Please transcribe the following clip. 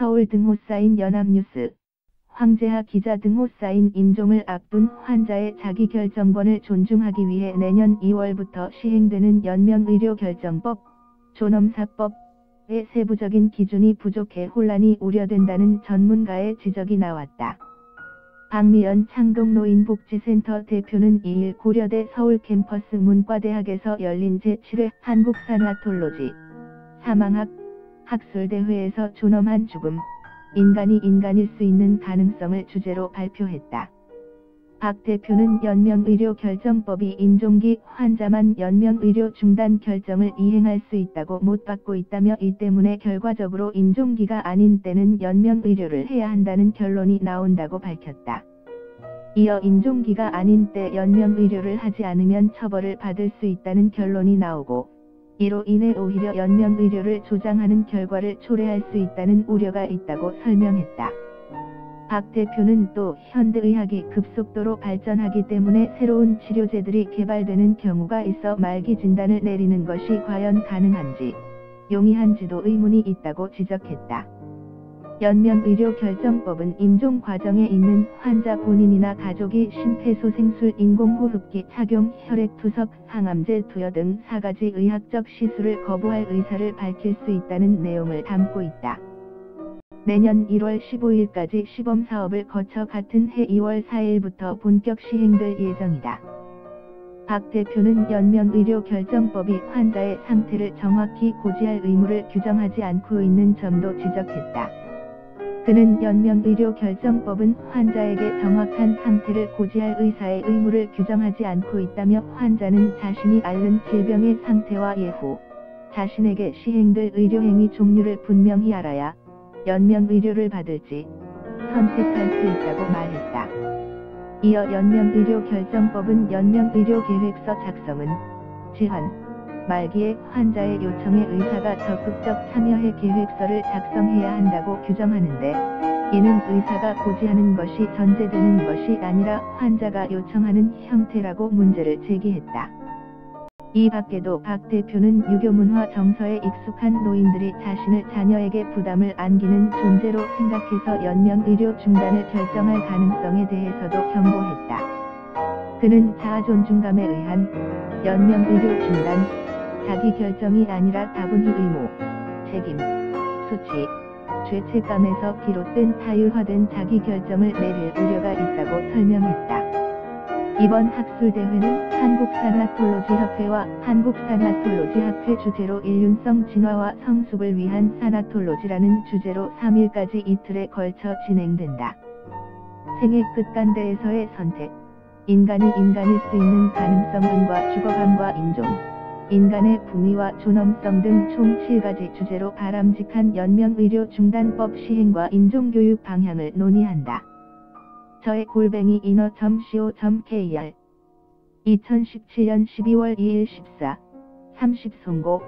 서울 등호 쌓인 연합뉴스. 황제하 기자 등호 쌓인 임종을 앞둔 환자의 자기결정권을 존중하기 위해 내년 2월부터 시행되는 연명의료결정법, 존엄사법의 세부적인 기준이 부족해 혼란이 우려된다는 전문가의 지적이 나왔다. 박미연 창동노인복지센터 대표는 2일 고려대 서울 캠퍼스 문과대학에서 열린 제7회 한국산하톨로지 사망학 학술대회에서 존엄한 죽음, 인간이 인간일 수 있는 가능성을 주제로 발표했다. 박 대표는 연명의료결정법이 임종기 환자만 연명의료 중단 결정을 이행할 수 있다고 못 받고 있다며 이 때문에 결과적으로 임종기가 아닌 때는 연명의료를 해야 한다는 결론이 나온다고 밝혔다. 이어 임종기가 아닌 때 연명의료를 하지 않으면 처벌을 받을 수 있다는 결론이 나오고 이로 인해 오히려 연명의료를 조장하는 결과를 초래할 수 있다는 우려가 있다고 설명했다. 박 대표는 또 현대의학이 급속도로 발전하기 때문에 새로운 치료제들이 개발되는 경우가 있어 말기 진단을 내리는 것이 과연 가능한지, 용이한지도 의문이 있다고 지적했다. 연명의료결정법은 임종 과정에 있는 환자 본인이나 가족이 심폐소생술, 인공호흡기 착용, 혈액투석, 항암제 투여 등 4가지 의학적 시술을 거부할 의사를 밝힐 수 있다는 내용을 담고 있다. 내년 1월 15일까지 시범사업을 거쳐 같은 해 2월 4일부터 본격 시행될 예정이다. 박 대표는 연명의료결정법이 환자의 상태를 정확히 고지할 의무를 규정하지 않고 있는 점도 지적했다. 그는 연명의료결정법은 환자에게 정확한 상태를 고지할 의사의 의무를 규정하지 않고 있다며 환자는 자신이 앓는 질병의 상태와 예후, 자신에게 시행될 의료행위 종류를 분명히 알아야 연명의료를 받을지 선택할 수 있다고 말했다. 이어 연명의료결정법은 연명의료계획서 작성은 질환, 말기에 환자의 요청에 의사가 적극적 참여해 계획서를 작성해야 한다고 규정하는데, 이는 의사가 고지하는 것이 전제되는 것이 아니라 환자가 요청하는 형태라고 문제를 제기했다. 이 밖에도 박 대표는 유교문화 정서에 익숙한 노인들이 자신의 자녀에게 부담을 안기는 존재로 생각해서 연명의료 중단을 결정할 가능성에 대해서도 경고했다. 그는 자아존중감에 의한 연명의료 중단, 자기결정이 아니라 다분히 의무, 책임, 수치, 죄책감에서 비롯된 타율화된 자기결정을 내릴 우려가 있다고 설명했다. 이번 학술대회는 한국산하톨로지협회와 한국산하톨로지학회 주재로 인륜성 진화와 성숙을 위한 산하톨로지라는 주제로 3일까지 이틀에 걸쳐 진행된다. 생애 끝간대에서의 선택, 인간이 인간일 수 있는 가능성과 죽어감과 임종, 인간의 품위와 존엄성 등 총 7가지 주제로 바람직한 연명의료 중단법 시행과 임종교육 방향을 논의한다. 저의@inner.co.kr 2017년 12월 2일 14:30 송고